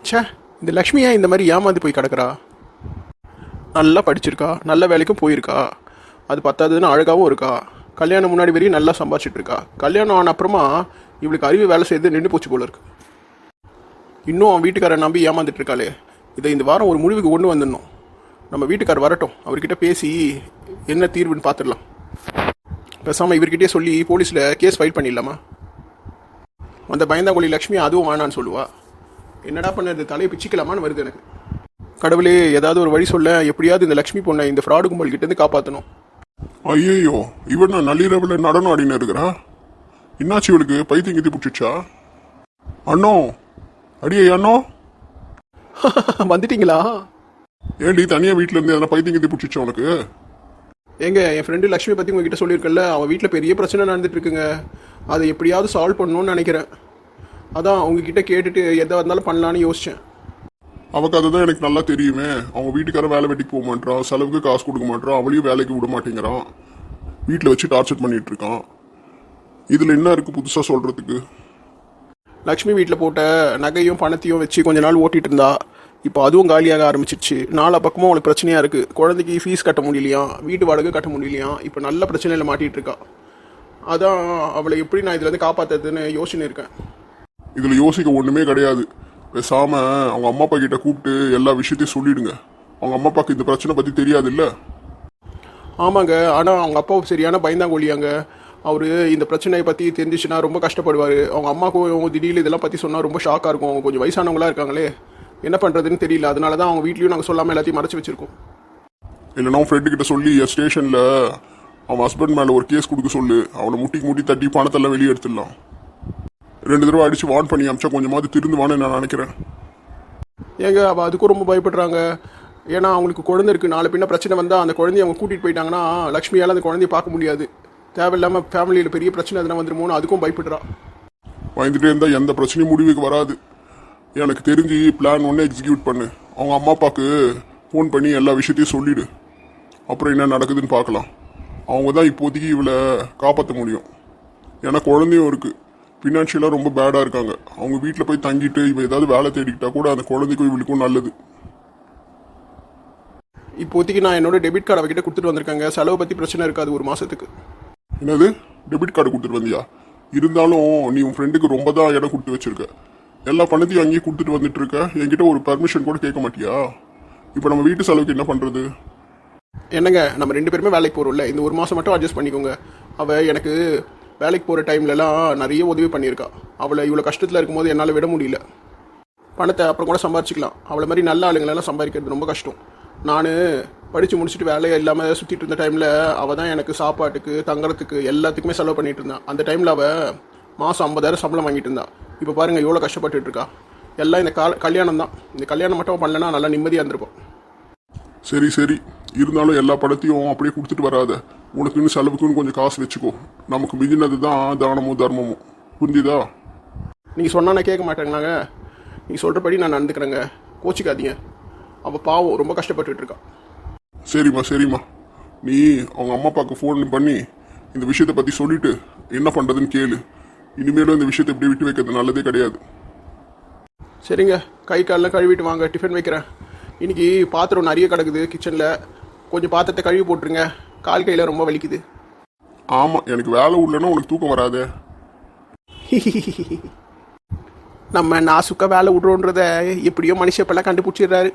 ச்சே, இந்த லக்ஷ்மி ஏன் இந்த மாதிரி ஏமாந்து போய் கிடக்குறா? நல்லா படிச்சிருக்கா, நல்ல வேலைக்கும் போயிருக்கா, அது பத்தாதுன்னு அழகாகவும் இருக்கா, கல்யாணம் முன்னாடி வரையும் நல்லா சம்பாதிச்சிட்டு இருக்கா. கல்யாணம் ஆன அப்புறமா இவளுக்கு அறிவு வேலை செய்து நின்று போச்சு போல இருக்கு. இன்னும் அவன் வீட்டுக்காரரை நம்பி ஏமாந்துட்டு இருக்காளே. இதை இந்த வாரம் ஒரு முடிவுக்கு கொண்டு வந்துடணும். நம்ம வீட்டுக்காரர் வரட்டும், அவர்கிட்ட பேசி என்ன தீர்வுன்னு பார்த்துடலாம். பேசாமல் இவர்கிட்டயே சொல்லி போலீஸில் கேஸ் ஃபைல் பண்ணிடலாமா? அந்த பயந்தாங்கொழி லக்ஷ்மி அதுவும் வேணான்னு சொல்லுவா. என்னடா பண்ணது, தலையை பிச்சிக்கலாமான்னு வருது எனக்கு. கடவுளே, ஏதாவது ஒரு வழி சொல்ல, எப்படியாவது இந்த லக்ஷ்மி பொண்ணை இந்த ஃப்ராடு கும்பல் கிட்டேருந்து காப்பாற்றணும். ஐயோ, இவன் நான் நள்ளிரவில் நடனம் ஆடினு இருக்கிறா. என்னாச்சு இவளுக்கு? பைத்தியம் கீத்தி பிடிச்சிச்சா? அண்ணோ, அடியே அண்ணோ. வந்துட்டீங்களா? ஏன்டி தனியாக வீட்டில் இருந்து எதனா பைத்தியம் கீத்தி பிடிச்சிச்சா உனக்கு? ஏங்க, என் ஃப்ரெண்டு லக்ஷ்மி பற்றி உங்ககிட்ட சொல்லியிருக்கல, அவன் வீட்டில் பெரிய பிரச்சனை நடந்துட்டு இருக்குங்க. அதை எப்படியாவது சால்வ் பண்ணணும்னு நினைக்கிறேன். அதான் உங்ககிட்ட கேட்டுட்டு எதாக இருந்தாலும் பண்ணலான்னு யோசித்தேன். அவக்கு அதுதான் எனக்கு நல்லா தெரியுமே. அவங்க வீட்டுக்கார வேலை வெட்டிக்கு போக மாட்டான், செலவுக்கு காசு கொடுக்க மாட்டான், அவளையும் வேலைக்கு விட மாட்டேங்கிறான், வீட்டில் வச்சு டார்ச்சர் பண்ணிட்டு இருக்கான். இதில் என்ன இருக்குது புதுசாக சொல்கிறதுக்கு? லக்ஷ்மி வீட்டில் போட்ட நகையும் பணத்தையும் வச்சு கொஞ்ச நாள் ஓட்டிகிட்டு இருந்தா. இப்போ அதுவும் காலியாக ஆரம்பிச்சிருச்சு. நாலா பக்கமும் அவளுக்கு பிரச்சனையாக இருக்குது. குழந்தைக்கு ஃபீஸ் கட்ட முடியலையாம், வீட்டு வாடகை கட்ட முடியலையாம். இப்போ நல்ல பிரச்சனையில் மாட்டிகிட்டு இருக்கா. அதான் அவளை எப்படி நான் இதுலேருந்து காப்பாற்றுறதுன்னு யோசிச்சுன்னு இருக்கேன். இதில் யோசிக்க ஒன்றுமே கிடையாது. பேசாமல் அவங்க அம்மா அப்பா கிட்ட கூப்பிட்டு எல்லா விஷயத்தையும் சொல்லிடுங்க. அவங்க அம்மா அப்பாவுக்கு இந்த பிரச்சனை பற்றி தெரியாது இல்லை? ஆமாங்க, ஆனால் அவங்க அப்பாவுக்கு சரியான பயந்தாங்கொழியாங்க. அவர் இந்த பிரச்சனையை பற்றி தெரிஞ்சிச்சுன்னா ரொம்ப கஷ்டப்படுவார். அவங்க அம்மாவுக்கும் திடீர்னு இதெல்லாம் பற்றி சொன்னால் ரொம்ப ஷாக்காக இருக்கும். அவங்க கொஞ்சம் வயசானவங்களாக இருக்காங்களே, என்ன பண்ணுறதுன்னு தெரியல. அதனால தான் அவங்க வீட்லேயும் நாங்கள் சொல்லாமல் எல்லாத்தையும் மறைச்சி வச்சுருக்கோம். இல்லைனா அவன் ஃப்ரெண்டு கிட்ட சொல்லி ஸ்டேஷனில் அவன் ஹஸ்பண்ட் மேலே ஒரு கேஸ் கொடுக்க சொல்லு. அவனை முட்டி தட்டி பணத்தெல்லாம் வெளியே எடுத்துடலாம். 2 தடவை அடித்து வார்ன் பண்ணி அமிச்சா கொஞ்சமாவது திருந்துவான்னு நான் நினைக்கிறேன். ஏங்க, அவள் அதுக்கும் ரொம்ப பயப்படுறாங்க. ஏன்னா அவங்களுக்கு குழந்தை இருக்குது. நாலு பின்ன பிரச்சனை வந்தால் அந்த குழந்தைய அவங்க கூட்டிகிட்டு போயிட்டாங்கன்னா லக்ஷ்மியால் அந்த குழந்தைய பார்க்க முடியாது. தேவையில்லாமல் ஃபேமிலியில் பெரிய பிரச்சனை எதனா வந்துருமோன்னு அதுக்கும் பயப்படுறா. பயந்துட்டே இருந்தால் எந்த பிரச்சனையும் முடிவுக்கு வராது. எனக்கு தெரிஞ்சு பிளான் ஒன்று எக்ஸிக்யூட் பண்ணு. அவங்க அம்மா அப்பாவுக்கு ஃபோன் பண்ணி எல்லா விஷயத்தையும் சொல்லிவிடு. அப்புறம் என்ன நடக்குதுன்னு பார்க்கலாம். அவங்க தான் இப்போதைக்கு இவளை காப்பாற்ற முடியும். ஏன்னா குழந்தையும் இருக்குது, ஃபினான்ஷியலாக ரொம்ப பேடாக இருக்காங்க. அவங்க வீட்டில் போய் தங்கிட்டு இவன் ஏதாவது வேலை தேடிக்கிட்டா கூட அந்த குழந்தைக்கும் இவளுக்கும் நல்லது. இப்போதைக்கு நான் என்னோட டெபிட் கார்டு அவகிட்ட கொடுத்துட்டு வந்திருக்காங்க. செலவு பற்றி பிரச்சனை இருக்காது ஒரு மாதத்துக்கு. என்னது, டெபிட் கார்டு கொடுத்துட்டு வந்தியா? இருந்தாலும் நீ உன் ஃப்ரெண்டுக்கு ரொம்ப தான் இடம் கொடுத்து வச்சிருக்க. எல்லா பணத்தையும் அங்கேயே கொடுத்துட்டு வந்துட்டு இருக்க. என்கிட்ட ஒரு பர்மிஷன் கூட கேட்க மாட்டியா? இப்போ நம்ம வீட்டு செலவுக்கு என்ன பண்ணுறது? என்னங்க, நம்ம 2 பேருமே வேலைக்கு போகிறோம்ல, இந்த ஒரு மாதம் மட்டும் அட்ஜஸ்ட் பண்ணிக்கோங்க. அவள் எனக்கு வேலைக்கு போகிற டைம்லலாம் நிறைய உதவி பண்ணியிருக்கா. அவளை இவ்வளோ கஷ்டத்தில் இருக்கும்போது என்னால் விட முடியல. பணத்தை அப்புறம் கூட சம்பாரிச்சிக்கலாம். அவளை மாதிரி நல்ல ஆளுங்களெல்லாம் சம்பாதிக்கிறது ரொம்ப கஷ்டம். நான் படித்து முடிச்சுட்டு வேலையை இல்லாமல் சுற்றிட்டு இருந்த டைமில் அவள் தான் எனக்கு சாப்பாட்டுக்கு தங்குறதுக்கு எல்லாத்துக்குமே செலவு பண்ணிகிட்டு இருந்தான். அந்த டைமில் அவள் மாதம் 50,000 சம்பளம் வாங்கிட்டு இருந்தா. இப்போ பாருங்கள் எவ்வளோ கஷ்டப்பட்டுட்டு இருக்கா. எல்லாம் இந்த கல்யாணம் தான். இந்த கல்யாணம் மட்டும் பண்ணலன்னா நல்லா நிம்மதியாக இருந்திருப்போம். சரி, இருந்தாலும் எல்லா பணத்தையும் அப்படியே கொடுத்துட்டு வராத. உனக்குன்னு செலவுக்குன்னு கொஞ்சம் காசு வச்சுக்கோ. நமக்கு மிஞ்சினது தான் தானமும் தர்மமும். புரிஞ்சுதா? நீங்கள் சொன்னால் நான் கேட்க மாட்டேங்களாங்க. நீங்கள் சொல்கிறபடி நான் நடந்துக்கிறேங்க, கோச்சிக்காதீங்க. அவள் பாவம் ரொம்ப கஷ்டப்பட்டுட்டு இருக்கா. சரிம்மா, நீ அவங்க அம்மா அப்பாவுக்கு ஃபோன் பண்ணி இந்த விஷயத்தை பற்றி சொல்லிவிட்டு என்ன பண்ணுறதுன்னு கேளு. இனிமேலும் இந்த விஷயத்தை இப்படி விட்டு வைக்கிறது நல்லதே கிடையாது. சரிங்க, கை காலெலாம் கழுவிட்டு வாங்க, டிஃபன் வைக்கிறேன். இன்றைக்கி பாத்திரம் நிறைய கிடக்குது கிச்சனில். கொஞ்சம் பாத்திரத்தை கழுவி போட்டுருங்க. கால் கையில் ரொம்ப வலிக்குது. ஆமாம், எனக்கு வேலை உள்ளனா உனக்கு தூக்கம் வராதே. நம்ம நாசுக்கா வேலை விட்றோன்றத எப்படியோ மனுஷப்பெல்லாம் கண்டுபிடிச்சிடுறாரு.